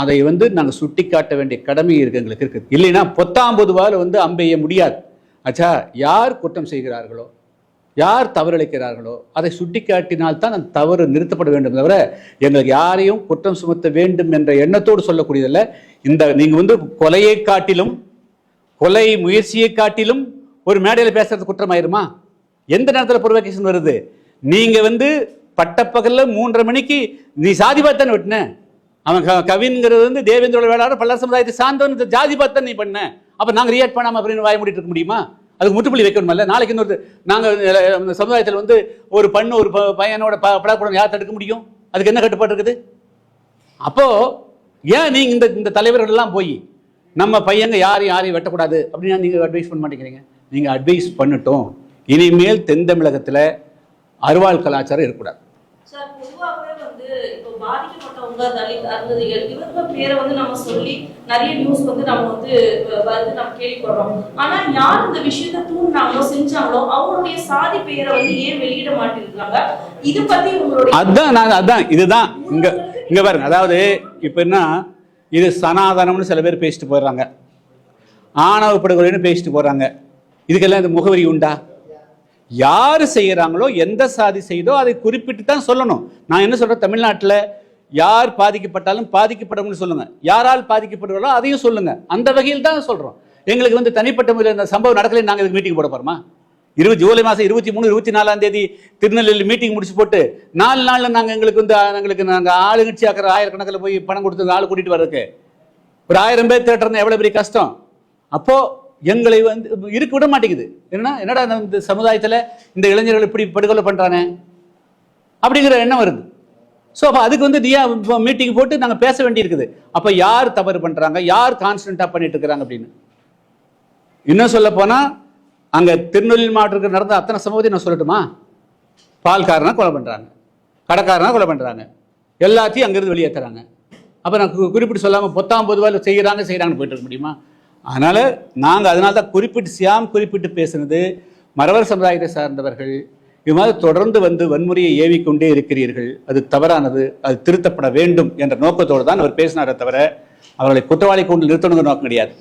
[SPEAKER 1] அதை வந்து நாங்கள் சுட்டி காட்ட வேண்டிய கடமை இருக்கு, எங்களுக்கு இருக்குது. இல்லைன்னா 19 வந்து அம்பெய்ய முடியாது. ஆச்சா, யார் குற்றம் செய்கிறார்களோ, யார் தவறிழைக்கிறார்களோ அதை சுட்டி காட்டினால்தான் அந்த தவறு நிறுத்தப்பட வேண்டும். தவிர எங்களுக்கு யாரையும் குற்றம் சுமத்த வேண்டும் என்ற எண்ணத்தோடு சொல்லக்கூடியதில்ல. இந்த நீங்கள் வந்து கொலையை காட்டிலும், கொலை முயற்சியை காட்டிலும் ஒரு மேடையில் பேசுறது குற்றமாயிருமா? எந்த நேரத்தில் ப்ரொவோகேஷன் வருது? நீங்க வந்து பட்டப்பகல்ல 3:30 மணிக்கு நீ சாதி பார்த்தானே வெட்டின. அவன் கவின்கிறது வந்து தேவேந்திரோட வேளாளர் பல்லர் சமுதாயத்தை சார்ந்தவன், ஜாதி பார்த்தா நீ பண்ண. அப்ப நாங்க ரியாக்ட் பண்ணாம அப்படின்னு வாய மூடிட்டு இருக்க முடியுமா? அதுக்கு முற்றுப்புள்ளி வைக்கணும்ல. நாளைக்கு இன்னொரு நாங்கள் சமுதாயத்தில் வந்து ஒரு பண்ணு ஒரு பையனோட படக்கூடம் யார் தடுக்க முடியும்? அதுக்கு என்ன கட்டுப்பாடு இருக்குது? அப்போ ஏன் நீங்க இந்த தலைவர்கள் எல்லாம் போய் நம்ம பையங்க யாரையும் வெட்டக்கூடாது அப்படின்னு நீங்க அட்வைஸ் பண்ண மாட்டேங்கிறீங்க? நீங்க அட்வைஸ் பண்ணட்டும். இனிமேல் தென் தமிழகத்தில் அருவாள் கலாச்சாரம் இருக்கக்கூடாது.
[SPEAKER 3] சார், பொதுவாகவே வந்து இப்போ பாதிக்கப்பட்டவங்க தலித் அருந்ததிகள் இவங்க பேரை வந்து நம்ம சொல்லி நிறைய நியூஸ் வந்து நம்ம வந்து நம்ம கேள்விப்படுறோம். ஆனா யார் இந்த விஷயத்தை தூண்டினாங்களோ செஞ்சாங்களோ அவங்களுடைய சாதி பெயரை வந்து ஏன் வெளியிட மாட்டேங்கிறாங்க? இது பத்தி உங்களுடைய
[SPEAKER 1] அதான் இதுதான் இங்க பாருங்க. அதாவது இப்ப என்ன, இது சனாதனம்னு சில பேர் பேசிட்டு போயிடுறாங்க, ஆணவ படுகொலைன்னு பேசிட்டு போறாங்க. இதுக்கெல்லாம் இந்த முகவரி உண்டா? யார் செய்யறாங்களோ, எந்த சாதி செய்தோ அதை குறிப்பிட்டு தான் சொல்லணும். நான் என்ன சொல்றேன், தமிழ்நாட்டில் யார் பாதிக்கப்பட்டாலும் பாதிக்கப்படும் சொல்லுங்க, யாரால் பாதிக்கப்படுறோ அதையும் சொல்லுங்க. அந்த வகையில் தான் சொல்றோம். எங்களுக்கு வந்து தனிப்பட்ட முறையில் இந்த சம்பவம் நடக்கல, நாங்கள் இதுக்கு மீட்டிங் போட போறோமா? ஜூலை மாதம் 23, 24ஆம் தேதி திருநெல்வேலி மீட்டிங் முடிச்சு போட்டு 4 நாளில் நாங்கள் ஆளுங்கட்சி ஆக்கிற 1000கணக்கில் போய் பணம் கொடுத்து ஆள் கூட்டிட்டு வர்றதுக்கு ஒரு 1000 பேர் தேட்டர்னா எவ்வளவு பெரிய கஷ்டம். அப்போ எங்களை வந்து இருக்க விட மாட்டேங்குது. என்னடா இந்த சமுதாயத்தில் இந்த இளைஞர்கள் இப்படி படுகொலை பண்றானே அப்படிங்கிற எண்ணம் வருது. ஸோ அப்போ அதுக்கு வந்து மீட்டிங் போட்டு நாங்கள் பேச வேண்டியிருக்குது. அப்போ யார் தவறு பண்றாங்க, யார் கான்ஸ்டன்டா பண்ணிட்டு இருக்கிறாங்க அப்படின்னு. இன்னும் சொல்ல போனா அங்க திருநெல்வேலி மாவட்டத்துக்கு நடந்த அத்தனை சம்பவத்தையும் நான் சொல்லட்டுமா? பால்காரனை கொலை பண்றாங்க, கடைக்காரனா கொலை பண்ணுறாங்க, எல்லாத்தையும் அங்கேருந்து வெளியேற்றுறாங்க. அப்போ நான் குறிப்பிட்டு சொல்லாமல் பொத்தாம் பொதுவாக செய்கிறாங்கன்னு போயிட்டு இருக்க முடியுமா? அதனால் நாங்கள் அதனால தான் குறிப்பிட்டு பேசுனது, மறவர் சமுதாயத்தை சார்ந்தவர்கள் இது மாதிரி தொடர்ந்து வந்து வன்முறையை ஏவிக்கொண்டே இருக்கிறீர்கள், அது தவறானது, அது திருத்தப்பட வேண்டும் என்ற நோக்கத்தோடு தான் அவர் பேசினாரே தவிர அவர்களை குற்றவாளி கொண்டு நிறுத்தணுங்கிற நோக்கம் கிடையாது.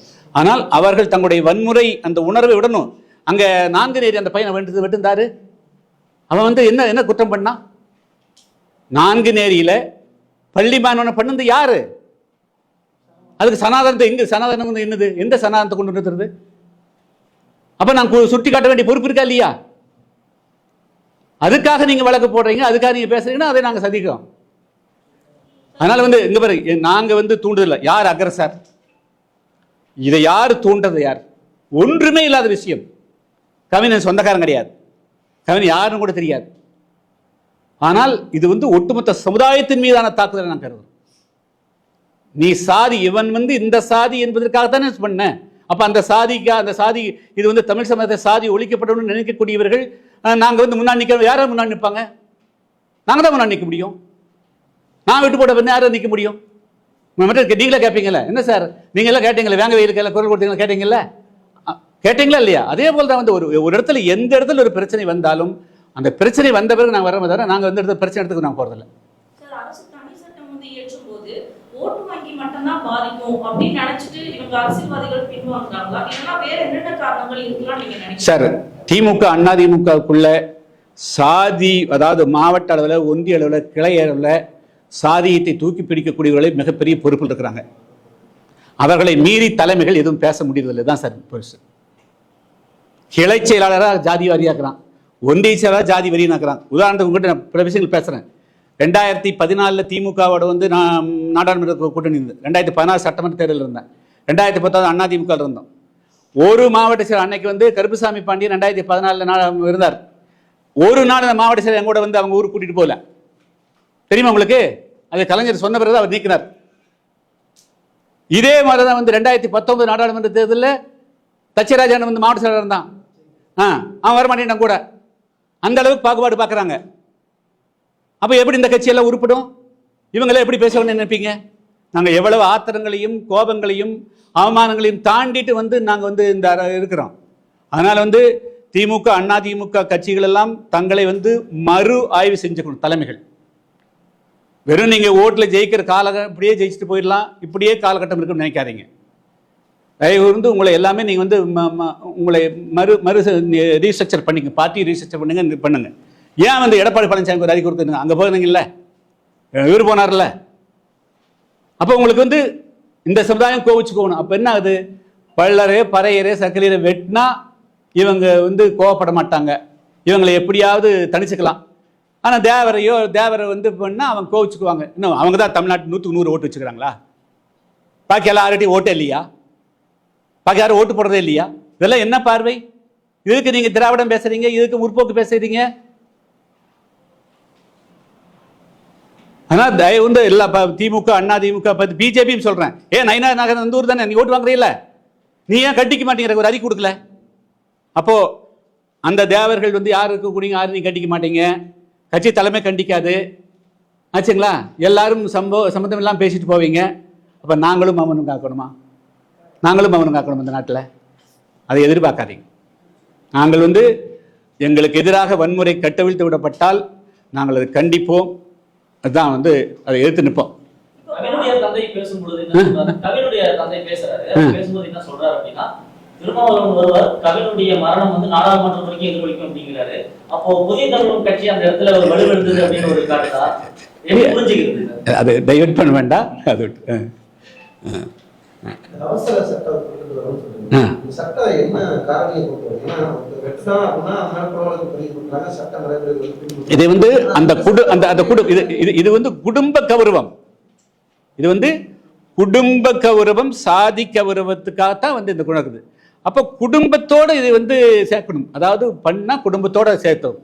[SPEAKER 1] ஆனால் அவர்கள் தங்களுடைய வன்முறை அந்த உணர்வை விடணும். அங்கே 4 நேரி அந்த பையனை வெட்டுந்தாரு, அவன் வந்து என்ன குற்றம் பண்ணான்? 4 நேரியில் பள்ளி மாணவனை பண்ணது யாரு? அதுக்கு சனாதனத்தை சனாதனம் வந்து என்னது? எந்த சனாதனத்தை கொண்டு நிறுத்துறது? அப்ப நான் சுட்டி காட்ட வேண்டிய பொறுப்பு இருக்கா இல்லையா? அதுக்காக நீங்க வழக்கு போடுறீங்க, அதுக்காக நீங்க பேசுறீங்கன்னா அதை நாங்க சதிக்கிறோம். அதனால வந்து இங்க பாருங்க, நாங்க வந்து தூண்டுதல் யார் அக்ரஸர், இதை யார் தூண்டது, யார்? ஒன்றுமே இல்லாத விஷயம். கவிஞன் சொந்தக்காரன் கிடையாது, கவிஞன் யாருன்னு கூட தெரியாது. ஆனால் இது வந்து ஒட்டுமொத்த சமுதாயத்தின் மீதான தாக்குதலை நான் கருதுறேன். நீ சாதி, இவன் வந்து இந்த சாதி என்பதற்காகத்தானே பண்ண. அப்ப அந்த சாதி இது வந்து தமிழ் சமூகத்தை சாதி ஒழிக்கப்படணும்னு நினைக்கக்கூடியவர்கள் நாங்க வந்து முன்னாடி நிற்க, யாரும் முன்னாடி நிற்பாங்க? நாங்க தான் முன்னாடி நிற்க முடியும். நான் விட்டு போட்ட வந்து யாரும் நிற்க முடியும்? நீங்களே கேட்பீங்கல்ல, என்ன சார் நீங்க எல்லாம் கேட்டீங்களா, வேங்க வெயிலுக்கு குரல் கொடுத்தீங்களா, கேட்டீங்களா இல்லையா? அதே போல தான் வந்து ஒரு இடத்துல எந்த இடத்துல ஒரு பிரச்சனை வந்தாலும் அந்த பிரச்சனை வந்த பிறகு நாங்கள் வரமே தவிர நாங்கள் வந்து இடத்துல பிரச்சனை இடத்துக்கு நாங்கள் போறதில்லை.
[SPEAKER 3] சார், அரசு தனி சட்டம் வந்து இயற்றும் போது ஓட்டு வங்கி மட்டும்தான் பாதிக்கும் அப்படின்னு நினைச்சிட்டு இவங்க அரசியல்வாதிகள் பின்வாங்குறாங்களா, இல்லைன்னா வேற என்னென்ன காரணங்கள் இருக்கலாம் நீங்க நினைக்கிறீங்க? சார்,
[SPEAKER 1] திமுக அதிமுகவுக்குள்ள சாதி, அதாவது மாவட்ட அளவில், ஒன்றிய அளவில், கிளை அளவில் சாதியத்தை தூக்கி பிடிக்கக்கூடியவர்களை மிகப்பெரிய பொறுப்பில் இருக்கிறாங்க. அவர்களை மீறி தலைமைகள் எதுவும் பேச முடியறதில்லை தான் சார் பெருசு. கிளை செயலாளராக ஜாதி வாரியாக்குறான், ஒன்றிய செயலாளர் ஜாதி வரியாக்குறான். உதாரணத்துக்கு உங்கள்கிட்ட நான் பல விஷயங்கள் பேசுகிறேன். 2014 திமுகவோட வந்து நான் நாடாளுமன்ற கூட்டணி இருந்தது. 2016 சட்டமன்ற தேர்தலில் இருந்தேன். 2019 அதிமுக இருந்தோம். ஒரு மாவட்ட செயலர் அன்னைக்கு வந்து கருப்புசாமி பாண்டியன் 2014 இருந்தார். ஒரு நாள் அந்த மாவட்ட செயலர் எங்கூட வந்து அவங்க ஊருக்கு கூட்டிட்டு போகல. தெரியுமா உங்களுக்கு? அது கலைஞர் சொன்ன பிறகு அவர் நீக்கினார். இதே மாதிரி தான் வந்து 2019 நாடாளுமன்ற தேர்தலில் தச்சராஜன் வந்து மாவட்ட செயலர் இருந்தான். அவன் வரமாட்டேன் கூட. அந்த அளவுக்கு பாகுபாடு பார்க்குறாங்க. அப்போ எப்படி இந்த கட்சியெல்லாம் உருப்படும்? இவங்களாம் எப்படி பேசணும்னு நினைப்பீங்க? நாங்கள் எவ்வளவு ஆத்திரங்களையும் கோபங்களையும் அவமானங்களையும் தாண்டிட்டு வந்து நாங்கள் வந்து இந்த இருக்கிறோம். அதனால் வந்து திமுக அதிமுக கட்சிகள் எல்லாம் தங்களை வந்து மறு ஆய்வு செஞ்சுக்கணும். தலைமைகள் வெறும் நீங்கள் ஓட்டில் ஜெயிக்கிற இப்படியே ஜெயிச்சுட்டு போயிடலாம், இப்படியே காலகட்டம் இருக்குன்னு நினைக்காதீங்க. தயவு இருந்து உங்களை எல்லாமே நீங்கள் வந்து உங்களை மறு ரீஸ்ட்ரக்சர் பண்ணிங்க, பார்ட்டி ரீஸ்ட்ரக்சர் பண்ணுங்க. ஏன் வந்து எடப்பாடி பழனிசாமி ஒரு அறிக்கை கொடுத்துருங்க, அங்கே போயிருந்தீங்கல்ல, இவர் போனார்ல. அப்போ உங்களுக்கு வந்து இந்த சமுதாயம் கோவிச்சுக்கோணும். அப்போ என்ன ஆகுது? பள்ளரே பறையரே சக்கரையரை வெட்டினா இவங்க வந்து கோவப்பட மாட்டாங்க, இவங்களை எப்படியாவது தனிச்சுக்கலாம். ஆனால் தேவரை வந்து பண்ணால் அவங்க கோவிச்சுக்குவாங்க. இன்னும் அவங்க தான் தமிழ்நாட்டு 100க்கு 100 ஓட்டு வச்சுக்கிறாங்களா? பாக்கி எல்லாம் யார்கிட்டையும் ஓட்டே இல்லையா? பாக்கி யாரும் ஓட்டு போடுறதே இல்லையா? இதெல்லாம் என்ன பார்வை? இதுக்கு நீங்க திராவிடம் பேசுறீங்க, இதுக்கு முற்போக்கு பேசுறீங்க. ஆனால் தயவு வந்து எல்லா திமுக அதிமுக பத்தி பிஜேபியும் சொல்றேன். நயினா நகர் அந்த ஊர் தானே, நீ ஓட்டு வாங்குறீல்ல, நீ ஏன் கட்டிக்க மாட்டேங்கிற ஒரு அறிக்கை கொடுக்கல? அப்போ அந்த தேவர்கள் வந்து யார் இருக்கக்கூடிய யாரும் நீ கட்டிக்க மாட்டீங்க, கட்சி தலைமை கண்டிக்காது ஆச்சுங்களா? எல்லாரும் சம்பந்தம் எல்லாம் பேசிட்டு போவீங்க. அப்போ நாங்களும் மௌனம் காக்கணுமா? நாங்களும் மௌனம் காக்கணும் இந்த நாட்டில்? அதை எதிர்பார்க்காதீங்க. நாங்கள் வந்து எங்களுக்கு எதிராக வன்முறை கட்டவிழ்த்து விடப்பட்டால் நாங்கள் அதை கண்டிப்போம். அதுதான் வந்து அதை எதிர்த்து நிற்போம்.
[SPEAKER 2] கவினுடைய தந்தை பேசும்போது பேசும்போது என்ன சொல்றாரு அப்படின்னா, திருமாவளவன் ஒருவர் கவினுடைய மரணம் வந்து நாடாளுமன்றம் வரைக்கும் எதிரொலிக்கும் அப்படிங்கிறாரு. அப்போ புதிய தமிழகம் கட்சி அந்த இடத்துல ஒரு வலுவெழுந்தது அப்படின்னு ஒரு காரணா புரிஞ்சுக்கிறது.
[SPEAKER 1] அது டைவர்ட் பண்ண வேண்டாம். அது
[SPEAKER 4] அவசர சட்டம் சட்டம் என்ன காரணியை
[SPEAKER 1] இது வந்து இது வந்து குடும்ப கௌரவம். இது வந்து குடும்ப கௌரவம், சாதி கௌரவத்துக்காகத்தான் வந்து இந்த குணக்குது. அப்போ குடும்பத்தோட இது வந்து சேர்க்கணும். அதாவது பண்ணா குடும்பத்தோட சேர்த்தோம்.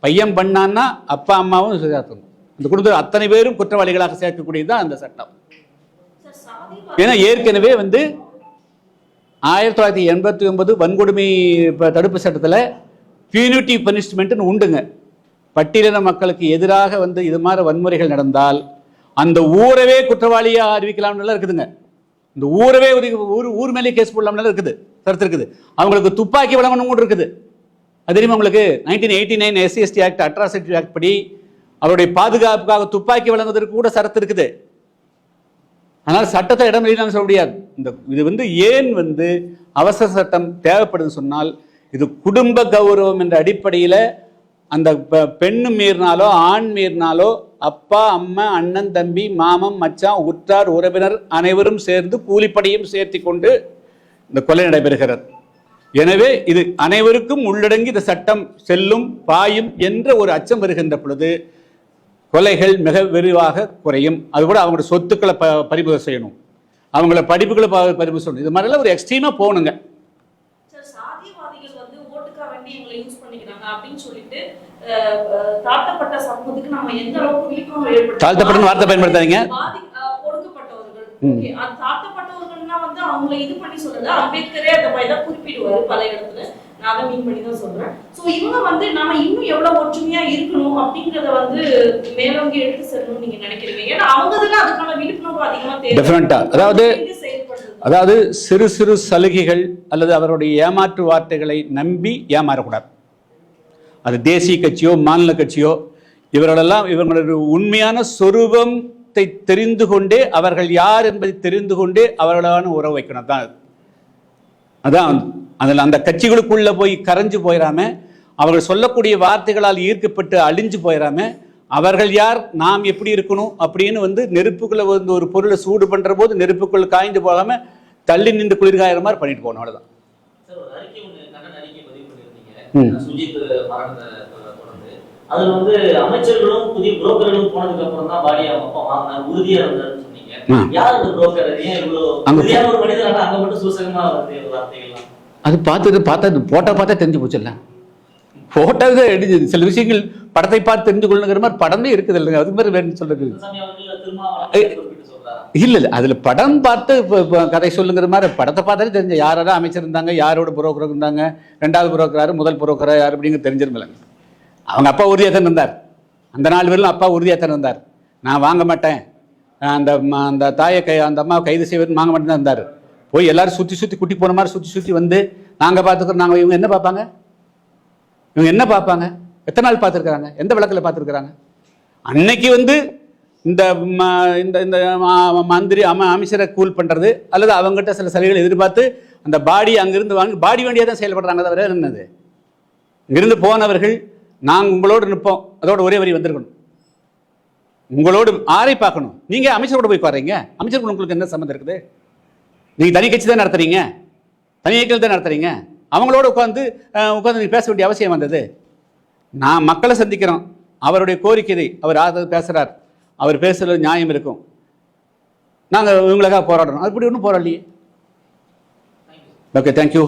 [SPEAKER 1] பையன் பண்ணான்னா அப்பா அம்மாவும் சேர்த்தணும். அந்த குடும்பத்தில் அத்தனை பேரும் குற்றவாளிகளாக சேர்க்கக்கூடியதுதான் அந்த சட்டம். ஏன்னா ஏற்கனவே வந்து 1989 வன்கொடுமை தடுப்பு சட்டத்தில் பியூனிட்டிவ் பனிஷ்மெண்ட்னு உண்டுங்க. பட்டியலின மக்களுக்கு எதிராக வந்து இது மாதிரி வன்முறைகள் நடந்தால் அந்த ஊரவே குற்றவாளியாக அறிவிக்கலாம்னு இருக்குதுங்க. இந்த ஊரவே ஊர் மேலே கேஸ் போடலாம்னு இருக்குது, கருத்து இருக்குது. அவங்களுக்கு துப்பாக்கி வழங்கணும் கூட இருக்குது. அது தெரியுமா உங்களுக்கு? 1989 SC/ST ஆக்ட், அட்ராசிட்டி ஆக்ட் படி அவருடைய பாதுகாப்புக்காக துப்பாக்கி வழங்குவதற்கு கூட சரத்து இருக்குது. அதனால் சட்டத்தை இடம் இல்லைன்னு சொல்ல முடியாது. இது வந்து ஏன் வந்து அவசர சட்டம் தேவைப்படுதுன்னு சொன்னால், இது குடும்ப கௌரவம் என்ற அடிப்படையில் அந்த பெண்ணு மீறினாலோ ஆண் மீறினாலோ அப்பா அம்மா அண்ணன் தம்பி மாமன் மச்சான் உற்றார் உறவினர் அனைவரும் சேர்ந்து கூலிப்படையும் சேர்த்தி கொண்டு இந்த கொலை நடைபெறுகிறது. எனவே இது அனைவருக்கும் உள்ளடங்கி இந்த சட்டம் செல்லும் பாயும் என்ற ஒரு அச்சம் வருகின்ற பொழுது கொலைகள் மிக விரிவாக குறையும். அதுபோல அவங்களோட சொத்துக்களை பறிமுதல் செய்யணும், அவங்கள படிப்புகளை பறிமுதல் செய்யணும். இது மாதிரிலாம் ஒரு எக்ஸ்ட்ரீமா போகணுங்க.
[SPEAKER 3] சாதியவாதிகள் வந்து ஓட்டுக்காக வேண்டி எங்களை யூஸ் பண்ணிக்கிறாங்க அப்படின்னு சொல்லிட்டு தாழ்த்தப்பட்ட சமூகத்துக்கு நம்ம எந்த அளவுக்கு விழிப்புணர்வு ஏற்படுத்த,
[SPEAKER 1] தாழ்த்தப்பட்ட வார்த்தை பயன்படுத்தாதீங்க,
[SPEAKER 3] ஒடுக்கப்பட்டவர்கள் தாழ்த்தப்பட்டவர்கள்னா வந்து அவங்களை இது பண்ணி சொல்றது. அம்பேத்கரே அந்த மாதிரி தான் குறிப்பிடுவாரு பல இடத்துல. நான் அதை மீன் பண்ணி தான் சொல்றேன். சோ இவங்க வந்து நாம இன்னும் எவ்வளவு ஒற்றுமையா இருக்கணும் அப்படிங்கறத வந்து மேலோங்கி எடுத்து செல்லணும்னு நீங்க நினைக்கிறீங்க? ஏன்னா அவங்கதுல அதுக்கான விழிப்புணர்வு அதிகமா தேவை.
[SPEAKER 1] அதாவது சிறு சிறு சலுகைகள் அல்லது அவருடைய ஏமாற்று வார்த்தைகளை நம்பி ஏமாறக்கூடாது. அது தேசிய கட்சியோ மாநில கட்சியோ இவர்களுடைய உண்மையான சொரூபத்தை தெரிந்து கொண்டே, அவர்கள் யார் என்பதை தெரிந்து கொண்டே அவர்களான உறவு வைக்கணும் தான். அதான் அதில் அந்த கட்சிகளுக்குள்ள போய் கரைஞ்சு போயிடாம, அவர்கள் சொல்லக்கூடிய வார்த்தைகளால் ஈர்க்கப்பட்டு அழிஞ்சு போயிடாம, அவர்கள் யார், நாம் எப்படி இருக்கணும் அப்படின்னு வந்து நெருப்புக்குள்ள வந்து ஒரு பொருளை சூடு பண்ற போது நெருப்புக்குள்ள காய்ந்து போகாம தள்ளி நின்று குளிர்காயிற மாதிரி பண்ணிட்டு போகணும். அவ்வளவுதான்.
[SPEAKER 2] அதுல வந்து அமைச்சர்களும் புதிய புரோக்கர்களும் போனதுக்கு அப்புறம் தான் பாடி அவங்க அப்பா வாங்கினார், உறுதியா இருந்தாருன்னு சொன்னீங்க. யார் அந்த புரோக்கர்? ஏன் இவ்வளவு உறுதியான ஒரு மனிதனால அங்க மட்டும் சூசகமா வருது வார்த்தைகள்லாம்?
[SPEAKER 1] அது போட்டோ பார்த்தா தெரிஞ்சு போச்சுல்ல. போட்டோவே எடுத்து சில விஷயங்கள் படத்தை பார்த்து தெரிந்து கொள்ளுங்கிற மாதிரி படமே இருக்குது இல்லைங்க. அது மாதிரி வேணும்னு சொல்றது இல்ல அதுல படம் பார்த்து கதை சொல்லுங்கிற மாதிரி படத்தை பார்த்தாலே தெரிஞ்ச யாரெல்லாம் அமைச்சர் இருந்தாங்க, யாரோட புரோக்கர் இருந்தாங்க, ரெண்டாவது புரோக்கர் யாரு, முதல் புரோக்கர் யாரு அப்படிங்கிற தெரிஞ்சிருமில்ல. அவங்க அப்பா உறுதியாக தான் இருந்தார். அந்த 4 பேரும் அப்பா உறுதியாக தான் இருந்தார். நான் வாங்க மாட்டேன், அந்த தாயை அந்த அம்மாவை கைது செய்வது வாங்க மாட்டேன் தான் இருந்தார். போய் எல்லாரும் சுற்றி குட்டி போன மாதிரி சுற்றி வந்து நாங்கள் பார்த்துக்கிறோம். இவங்க என்ன பார்ப்பாங்க? என்ன பார்ப்பாங்க? எத்தனை நாள் பார்த்துருக்குறாங்க? எந்த விளக்கில் பார்த்துருக்குறாங்க? அன்னைக்கு வந்து இந்த மந்திரி அமைச்சரை கூல் பண்ணுறது அல்லது அவங்ககிட்ட சில சலுகைகள் எதிர்பார்த்து அந்த பாடி அங்கிருந்து வாங்கி பாடி வேண்டியாக தான் செயல்படுறாங்க. தவிர என்னது, இங்கிருந்து போனவர்கள் நாங்கள் உங்களோடு நிற்போம், அதோட ஒரே வரி வந்திருக்கணும். உங்களோடு ஆரை பார்க்கணும். நீங்கள் அமைச்சரோட போய் பாருங்க. அமைச்சர் உங்களுக்கு என்ன சம்மந்தம் இருக்குது? நீங்கள் தனி கட்சி தான் நடத்துறீங்க, தனி இயக்கங்கள் தான் நடத்துறீங்க. அவங்களோட உட்காந்து நீங்கள் பேச வேண்டிய அவசியம் வந்தது. நான் மக்களை சந்திக்கிறோம், அவருடைய கோரிக்கை அவர் பேசுகிறார், அவர் பேசுகிறது நியாயம் இருக்கும், நாங்கள் இவங்களுக்காக போராடணும். அப்படி ஒன்றும் போராடலையே. Okay, thank you.